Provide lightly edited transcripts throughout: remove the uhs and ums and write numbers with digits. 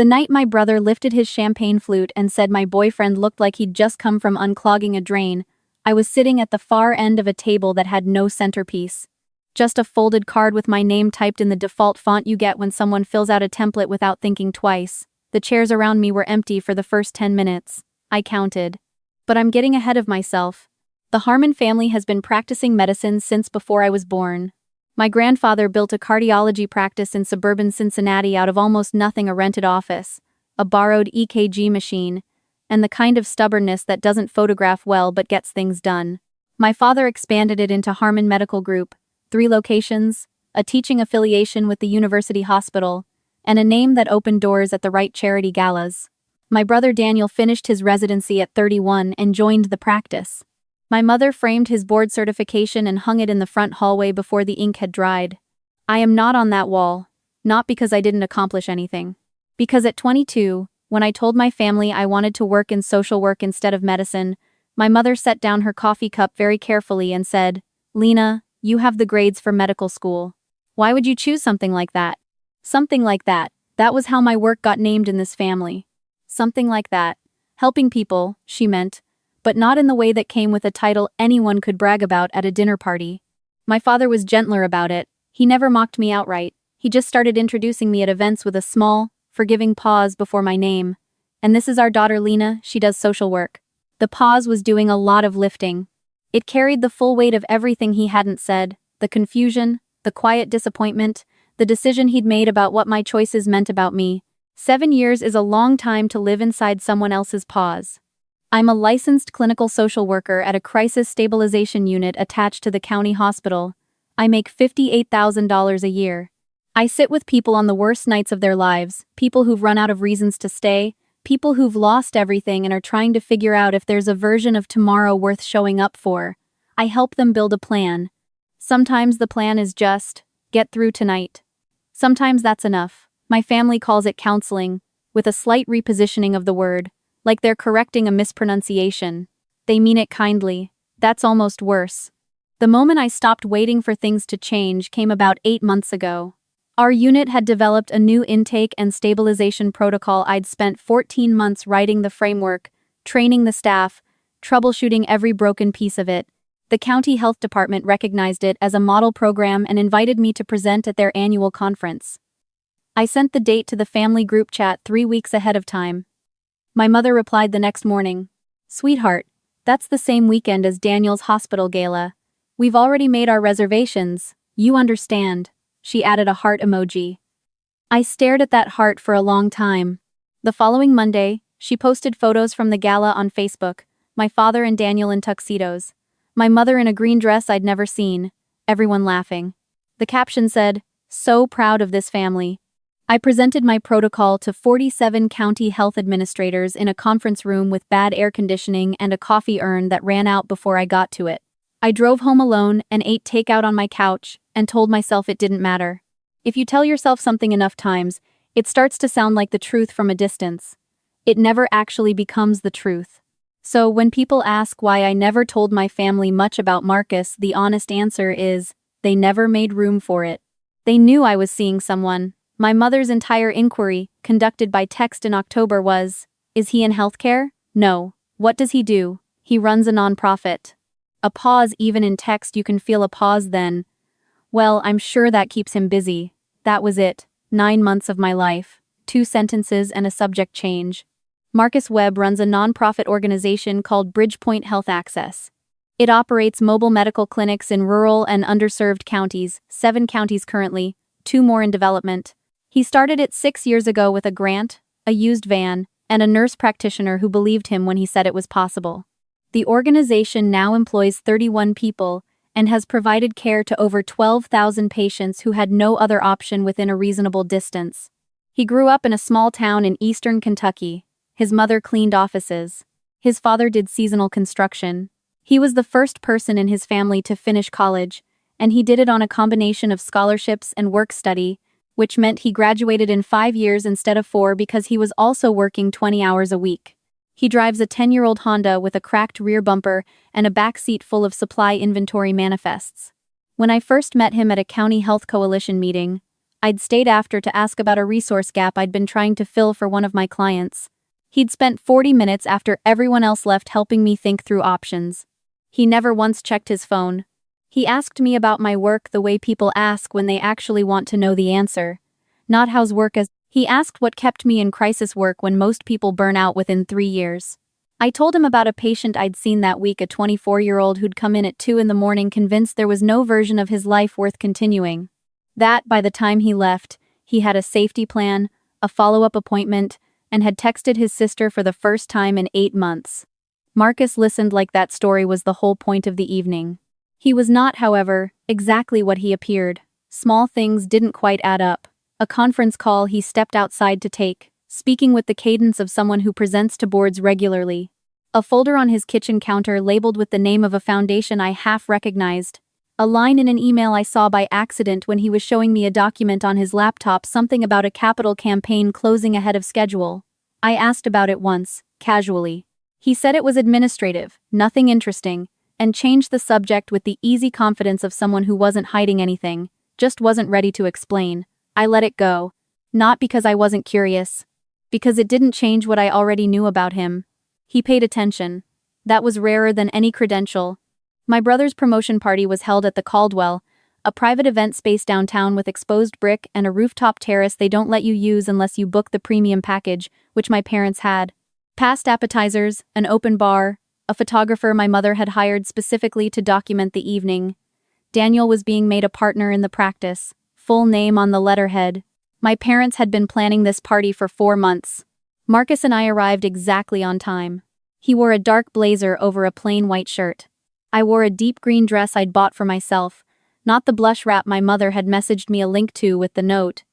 The night my brother lifted his champagne flute and said my boyfriend looked like he'd just come from unclogging a drain, I was sitting at the far end of a table that had no centerpiece. Just a folded card with my name typed in the default font you get when someone fills out a template without thinking twice. The chairs around me were empty for the first 10 minutes. I counted. But I'm getting ahead of myself. The Harmon family has been practicing medicine since before I was born. My grandfather built a cardiology practice in suburban Cincinnati out of almost nothing, a rented office, a borrowed EKG machine, and the kind of stubbornness that doesn't photograph well but gets things done. My father expanded it into Harmon Medical Group, 3 locations, a teaching affiliation with the university hospital, and a name that opened doors at the right charity galas. My brother Daniel finished his residency at 31 and joined the practice. My mother framed his board certification and hung it in the front hallway before the ink had dried. I am not on that wall, not because I didn't accomplish anything. Because at 22, when I told my family I wanted to work in social work instead of medicine, my mother set down her coffee cup very carefully and said, "Lena, you have the grades for medical school. Why would you choose something like that?" Something like that. That was how my work got named in this family. Something like that. Helping people, she meant, but not in the way that came with a title anyone could brag about at a dinner party. My father was gentler about it. He never mocked me outright. He just started introducing me at events with a small, forgiving pause before my name. "And this is our daughter Lena, she does social work." The pause was doing a lot of lifting. It carried the full weight of everything he hadn't said, the confusion, the quiet disappointment, the decision he'd made about what my choices meant about me. 7 years is a long time to live inside someone else's pause. I'm a licensed clinical social worker at a crisis stabilization unit attached to the county hospital. I make $58,000 a year. I sit with people on the worst nights of their lives, people who've run out of reasons to stay, people who've lost everything and are trying to figure out if there's a version of tomorrow worth showing up for. I help them build a plan. Sometimes the plan is just, get through tonight. Sometimes that's enough. My family calls it counseling, with a slight repositioning of the word, like they're correcting a mispronunciation. They mean it kindly. That's almost worse. The moment I stopped waiting for things to change came about 8 months ago. Our unit had developed a new intake and stabilization protocol. I'd spent 14 months writing the framework, training the staff, troubleshooting every broken piece of it. The county health department recognized it as a model program and invited me to present at their annual conference. I sent the date to the family group chat 3 weeks ahead of time. My mother replied the next morning, "Sweetheart, that's the same weekend as Daniel's hospital gala. We've already made our reservations, you understand." She added a heart emoji. I stared at that heart for a long time. The following Monday, she posted photos from the gala on Facebook, my father and Daniel in tuxedos, my mother in a green dress I'd never seen, everyone laughing. The caption said, "So proud of this family." I presented my protocol to 47 county health administrators in a conference room with bad air conditioning and a coffee urn that ran out before I got to it. I drove home alone and ate takeout on my couch and told myself it didn't matter. If you tell yourself something enough times, it starts to sound like the truth from a distance. It never actually becomes the truth. So when people ask why I never told my family much about Marcus, the honest answer is, they never made room for it. They knew I was seeing someone. My mother's entire inquiry, conducted by text in October, was, "Is he in healthcare? No. What does he do? He runs a nonprofit." A pause even in text, you can feel a pause then. Well, I'm sure that keeps him busy. That was it. 9 months of my life. 2 sentences and a subject change. Marcus Webb runs a nonprofit organization called Bridgepoint Health Access. It operates mobile medical clinics in rural and underserved counties, 7 counties currently, 2 more in development. He started it 6 years ago with a grant, a used van, and a nurse practitioner who believed him when he said it was possible. The organization now employs 31 people and has provided care to over 12,000 patients who had no other option within a reasonable distance. He grew up in a small town in eastern Kentucky. His mother cleaned offices. His father did seasonal construction. He was the first person in his family to finish college, and he did it on a combination of scholarships and work study, which meant he graduated in 5 years instead of 4 because he was also working 20 hours a week. He drives a 10-year-old Honda with a cracked rear bumper and a back seat full of supply inventory manifests. When I first met him at a County Health Coalition meeting, I'd stayed after to ask about a resource gap I'd been trying to fill for one of my clients. He'd spent 40 minutes after everyone else left helping me think through options. He never once checked his phone. He asked me about my work the way people ask when they actually want to know the answer. Not how's work as. He asked what kept me in crisis work when most people burn out within 3 years. I told him about a patient I'd seen that week, a 24-year-old who'd come in at 2 in the morning convinced there was no version of his life worth continuing. That, by the time he left, he had a safety plan, a follow-up appointment, and had texted his sister for the first time in 8 months. Marcus listened like that story was the whole point of the evening. He was not, however, exactly what he appeared. Small things didn't quite add up. A conference call he stepped outside to take, speaking with the cadence of someone who presents to boards regularly. A folder on his kitchen counter labeled with the name of a foundation I half recognized. A line in an email I saw by accident when he was showing me a document on his laptop, something about a capital campaign closing ahead of schedule. I asked about it once, casually. He said it was administrative, nothing interesting, and changed the subject with the easy confidence of someone who wasn't hiding anything, just wasn't ready to explain. I let it go. Not because I wasn't curious. Because it didn't change what I already knew about him. He paid attention. That was rarer than any credential. My brother's promotion party was held at the Caldwell, a private event space downtown with exposed brick and a rooftop terrace they don't let you use unless you book the premium package, which my parents had. Past appetizers, an open bar, a photographer my mother had hired specifically to document the evening. Daniel was being made a partner in the practice, full name on the letterhead. My parents had been planning this party for 4 months. Marcus and I arrived exactly on time. He wore a dark blazer over a plain white shirt. I wore a deep green dress I'd bought for myself, not the blush wrap my mother had messaged me a link to with the note.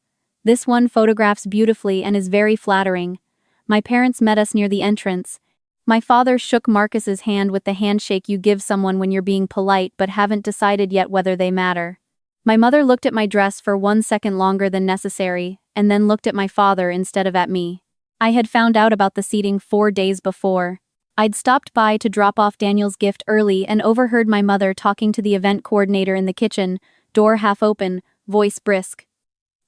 This one photographs beautifully and is very flattering. My parents met us near the entrance. My father shook Marcus's hand with the handshake you give someone when you're being polite but haven't decided yet whether they matter. My mother looked at my dress for 1 second longer than necessary, and then looked at my father instead of at me. I had found out about the seating 4 days before. I'd stopped by to drop off Daniel's gift early and overheard my mother talking to the event coordinator in the kitchen, door half open, voice brisk.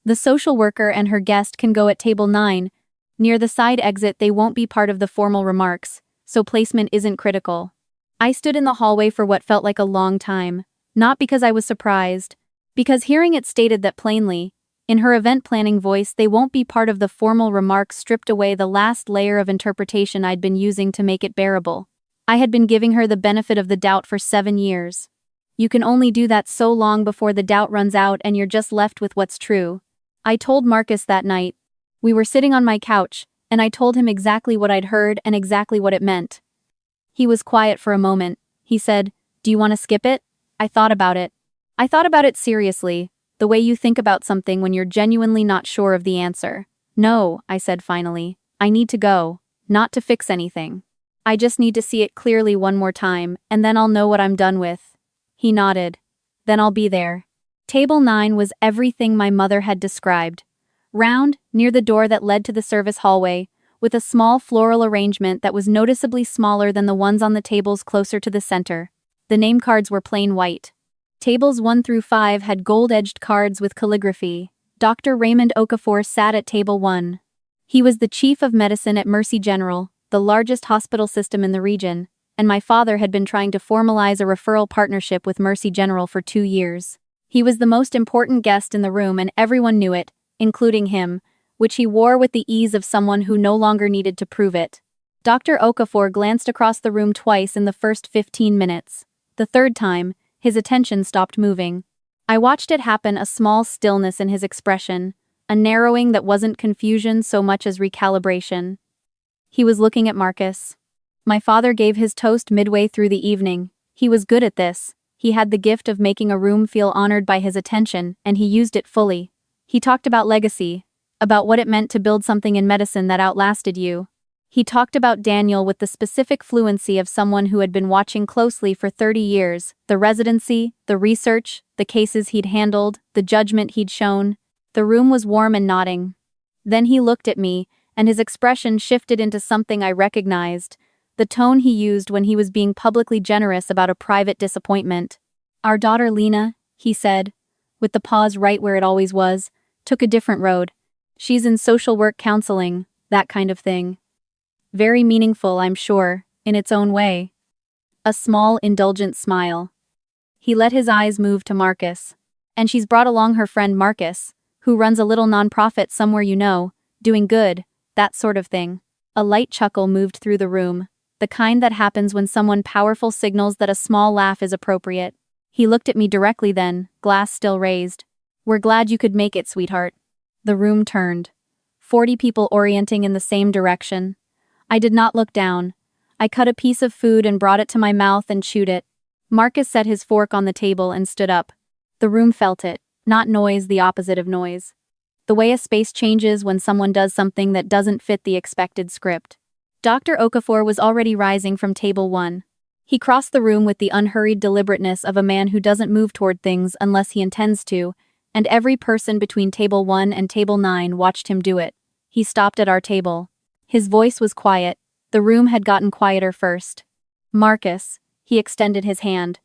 The social worker and her guest can go at table 9. Near the side exit, they won't be part of the formal remarks, so placement isn't critical. I stood in the hallway for what felt like a long time, not because I was surprised, because hearing it stated that plainly, in her event planning voice, they won't be part of the formal remarks stripped away the last layer of interpretation I'd been using to make it bearable. I had been giving her the benefit of the doubt for 7 years. You can only do that so long before the doubt runs out and you're just left with what's true. I told Marcus that night. We were sitting on my couch, and I told him exactly what I'd heard and exactly what it meant. He was quiet for a moment. He said, "Do you want to skip it?" I thought about it. I thought about it seriously. The way you think about something when you're genuinely not sure of the answer. "No," I said finally. "I need to go. Not to fix anything. I just need to see it clearly one more time, and then I'll know what I'm done with." He nodded. "Then I'll be there." Table 9 was everything my mother had described. Round, near the door that led to the service hallway, with a small floral arrangement that was noticeably smaller than the ones on the tables closer to the center. The name cards were plain white. Tables 1 through 5 had gold-edged cards with calligraphy. Dr. Raymond Okafor sat at table 1. He was the chief of medicine at Mercy General, the largest hospital system in the region, and my father had been trying to formalize a referral partnership with Mercy General for 2 years. He was the most important guest in the room and everyone knew it, including him, which he wore with the ease of someone who no longer needed to prove it. Dr. Okafor glanced across the room twice in the first 15 minutes. The third time, his attention stopped moving. I watched it happen, a small stillness in his expression, a narrowing that wasn't confusion so much as recalibration. He was looking at Marcus. My father gave his toast midway through the evening. He was good at this. He had the gift of making a room feel honored by his attention, and he used it fully. He talked about legacy, about what it meant to build something in medicine that outlasted you. He talked about Daniel with the specific fluency of someone who had been watching closely for 30 years, the residency, the research, the cases he'd handled, the judgment he'd shown. The room was warm and nodding. Then he looked at me, and his expression shifted into something I recognized, the tone he used when he was being publicly generous about a private disappointment. "Our daughter Lena," he said, with the pause right where it always was, Took a different road. She's in social work counseling, that kind of thing. Very meaningful, I'm sure, in its own way. A small, indulgent smile. He let his eyes move to Marcus. And she's brought along her friend Marcus, who runs a little nonprofit somewhere you know, doing good, that sort of thing. A light chuckle moved through the room, the kind that happens when someone powerful signals that a small laugh is appropriate. He looked at me directly then, glass still raised. We're glad you could make it, sweetheart. The room turned. 40 people orienting in the same direction. I did not look down. I cut a piece of food and brought it to my mouth and chewed it. Marcus set his fork on the table and stood up. The room felt it, not noise, the opposite of noise. The way a space changes when someone does something that doesn't fit the expected script. Dr. Okafor was already rising from table 1. He crossed the room with the unhurried deliberateness of a man who doesn't move toward things unless he intends to, and every person between table 1 and table 9 watched him do it. He stopped at our table. His voice was quiet. The room had gotten quieter first. Marcus, he extended his hand.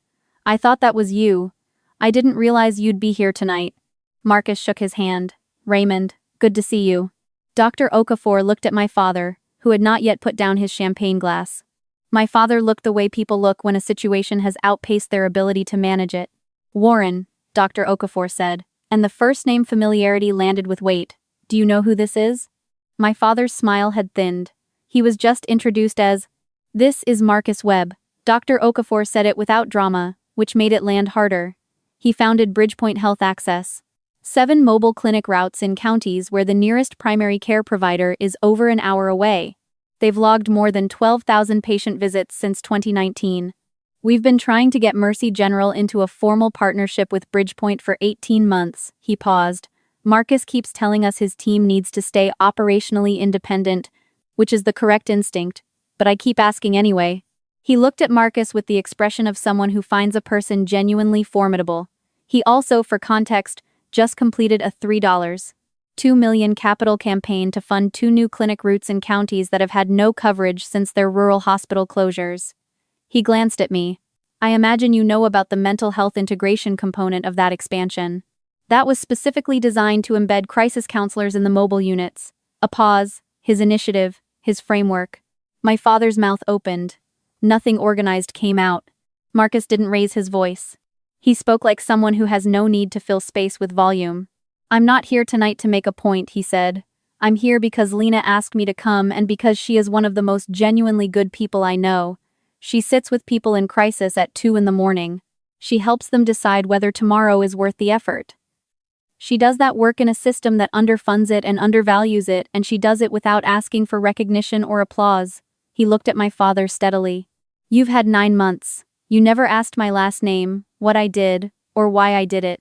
I thought that was you. I didn't realize you'd be here tonight. Marcus shook his hand. Raymond, good to see you. Dr. Okafor looked at my father, who had not yet put down his champagne glass. My father looked the way people look when a situation has outpaced their ability to manage it. Warren, Dr. Okafor said, and the first name familiarity landed with weight. Do you know who this is? My father's smile had thinned. He was just introduced as, This is Marcus Webb. Dr. Okafor said it without drama, which made it land harder. He founded Bridgepoint Health Access. 7 mobile clinic routes in counties where the nearest primary care provider is over an hour away. They've logged more than 12,000 patient visits since 2019. We've been trying to get Mercy General into a formal partnership with Bridgepoint for 18 months, he paused. Marcus keeps telling us his team needs to stay operationally independent, which is the correct instinct, but I keep asking anyway. He looked at Marcus with the expression of someone who finds a person genuinely formidable. He also, for context, just completed a $3.2 million capital campaign to fund 2 new clinic routes in counties that have had no coverage since their rural hospital closures. He glanced at me. I imagine you know about the mental health integration component of that expansion. That was specifically designed to embed crisis counselors in the mobile units. A pause, his initiative, his framework. My father's mouth opened. Nothing organized came out. Marcus didn't raise his voice. He spoke like someone who has no need to fill space with volume. I'm not here tonight to make a point, he said. I'm here because Lena asked me to come and because she is one of the most genuinely good people I know. She sits with people in crisis at 2 in the morning. She helps them decide whether tomorrow is worth the effort. She does that work in a system that underfunds it and undervalues it, and she does it without asking for recognition or applause. He looked at my father steadily. You've had 9 months. You never asked my last name, what I did, or why I did it.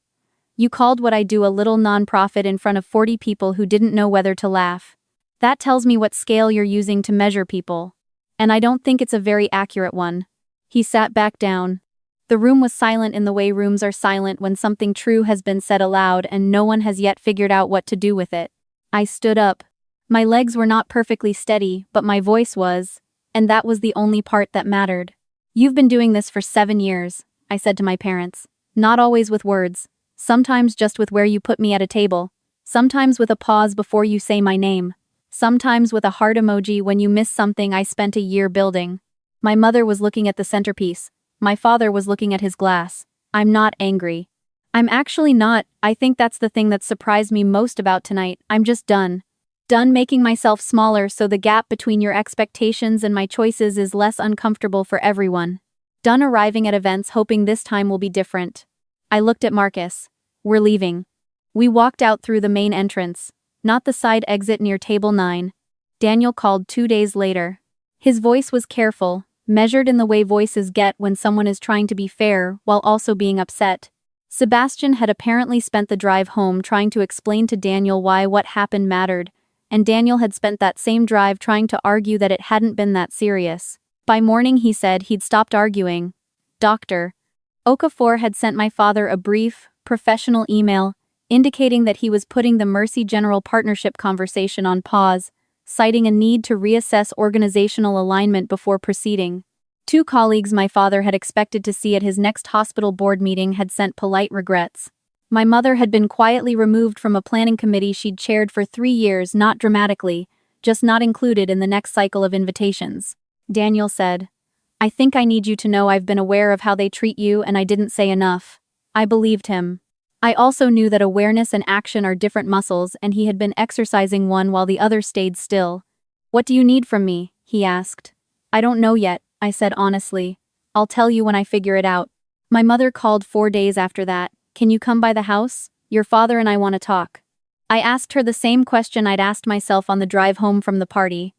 You called what I do a little nonprofit in front of 40 people who didn't know whether to laugh. That tells me what scale you're using to measure people. And I don't think it's a very accurate one. He sat back down. The room was silent in the way rooms are silent when something true has been said aloud and no one has yet figured out what to do with it. I stood up. My legs were not perfectly steady, but my voice was, and that was the only part that mattered. You've been doing this for 7 years, I said to my parents. Not always with words. Sometimes just with where you put me at a table. Sometimes with a pause before you say my name. Sometimes with a heart emoji when you miss something I spent a year building. My mother was looking at the centerpiece. My father was looking at his glass. I'm not angry. I'm actually not. I think that's the thing that surprised me most about tonight. I'm just done. Done making myself smaller so the gap between your expectations and my choices is less uncomfortable for everyone. Done arriving at events hoping this time will be different. I looked at Marcus. We're leaving. We walked out through the main entrance, not the side exit near table 9. Daniel called 2 days later. His voice was careful, measured in the way voices get when someone is trying to be fair while also being upset. Sebastian had apparently spent the drive home trying to explain to Daniel why what happened mattered, and Daniel had spent that same drive trying to argue that it hadn't been that serious. By morning he said he'd stopped arguing. Dr. Okafor had sent my father a brief, professional email indicating that he was putting the Mercy General partnership conversation on pause, citing a need to reassess organizational alignment before proceeding. 2 colleagues my father had expected to see at his next hospital board meeting had sent polite regrets. My mother had been quietly removed from a planning committee she'd chaired for 3 years, not dramatically, just not included in the next cycle of invitations. Daniel said, "I think I need you to know I've been aware of how they treat you and I didn't say enough." I believed him. I also knew that awareness and action are different muscles, and he had been exercising one while the other stayed still. "What do you need from me?" he asked. "I don't know yet," I said honestly. "I'll tell you when I figure it out." My mother called 4 days after that. "Can you come by the house? Your father and I want to talk." I asked her the same question I'd asked myself on the drive home from the party.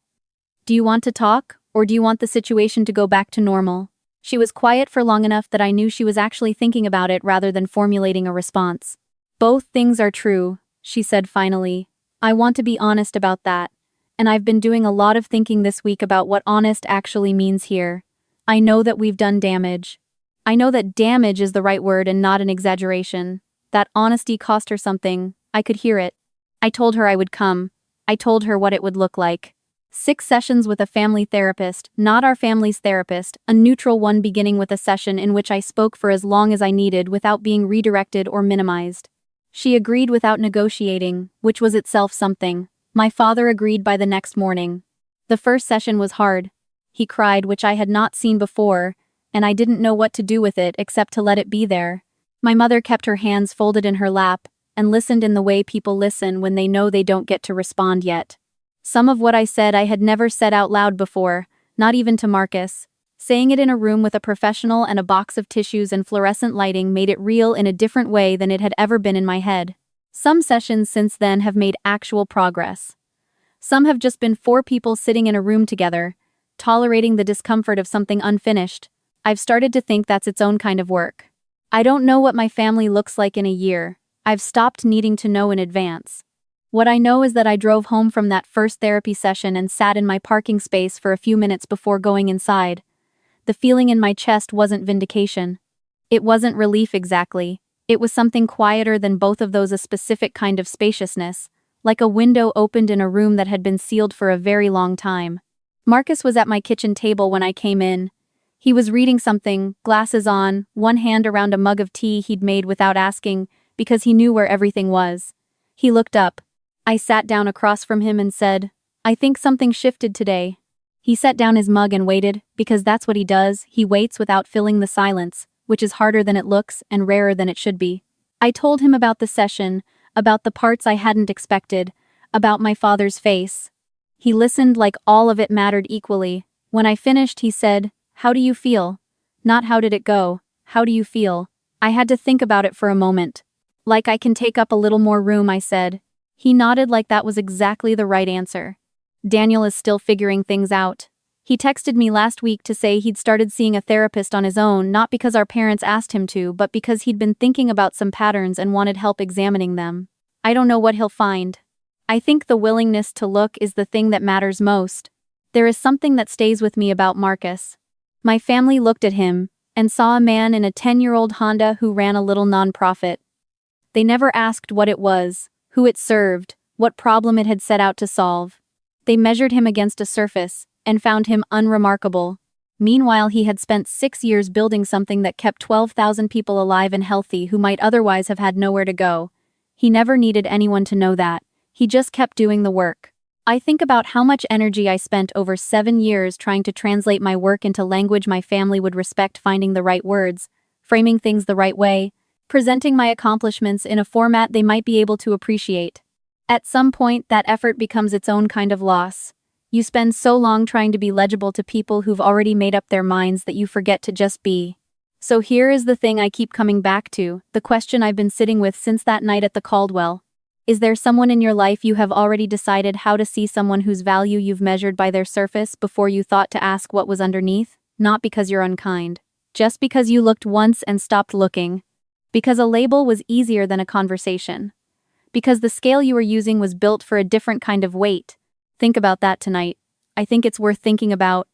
"Do you want to talk, or do you want the situation to go back to normal?" She was quiet for long enough that I knew she was actually thinking about it rather than formulating a response. "Both things are true," she said finally. "I want to be honest about that. And I've been doing a lot of thinking this week about what honest actually means here. I know that we've done damage. I know that damage is the right word and not an exaggeration. That honesty cost her something. I could hear it. I told her I would come. I told her what it would look like. 6 sessions with a family therapist, not our family's therapist, a neutral one beginning with a session in which I spoke for as long as I needed without being redirected or minimized. She agreed without negotiating, which was itself something. My father agreed by the next morning. The first session was hard. He cried, which I had not seen before, and I didn't know what to do with it except to let it be there. My mother kept her hands folded in her lap and listened in the way people listen when they know they don't get to respond yet. Some of what I said I had never said out loud before, not even to Marcus. Saying it in a room with a professional and a box of tissues and fluorescent lighting made it real in a different way than it had ever been in my head. Some sessions since then have made actual progress. Some have just been 4 people sitting in a room together, tolerating the discomfort of something unfinished. I've started to think that's its own kind of work. I don't know what my family looks like in a year. I've stopped needing to know in advance. What I know is that I drove home from that first therapy session and sat in my parking space for a few minutes before going inside. The feeling in my chest wasn't vindication. It wasn't relief exactly. It was something quieter than both of those, a specific kind of spaciousness, like a window opened in a room that had been sealed for a very long time. Marcus was at my kitchen table when I came in. He was reading something, glasses on, one hand around a mug of tea he'd made without asking, because he knew where everything was. He looked up. I sat down across from him and said, "I think something shifted today." He set down his mug and waited, because that's what he does. He waits without filling the silence, which is harder than it looks and rarer than it should be. I told him about the session, about the parts I hadn't expected, about my father's face. He listened like all of it mattered equally. When I finished, he said, "How do you feel?" Not "how did it go?" "How do you feel?" I had to think about it for a moment. "Like I can take up a little more room," I said. He nodded like that was exactly the right answer. Daniel is still figuring things out. He texted me last week to say he'd started seeing a therapist on his own, not because our parents asked him to, but because he'd been thinking about some patterns and wanted help examining them. I don't know what he'll find. I think the willingness to look is the thing that matters most. There is something that stays with me about Marcus. My family looked at him and saw a man in a 10-year-old Honda who ran a little nonprofit. They never asked what it was, who it served, what problem it had set out to solve. They measured him against a surface and found him unremarkable. Meanwhile, he had spent 6 years building something that kept 12,000 people alive and healthy who might otherwise have had nowhere to go. He never needed anyone to know that. He just kept doing the work. I think about how much energy I spent over 7 years trying to translate my work into language my family would respect, finding the right words, framing things the right way, presenting my accomplishments in a format they might be able to appreciate. At some point, that effort becomes its own kind of loss. You spend so long trying to be legible to people who've already made up their minds that you forget to just be. So here is the thing I keep coming back to, the question I've been sitting with since that night at the Caldwell. Is there someone in your life you have already decided how to see, someone whose value you've measured by their surface before you thought to ask what was underneath? Not because you're unkind. Just because you looked once and stopped looking. Because a label was easier than a conversation. Because the scale you were using was built for a different kind of weight. Think about that tonight. I think it's worth thinking about.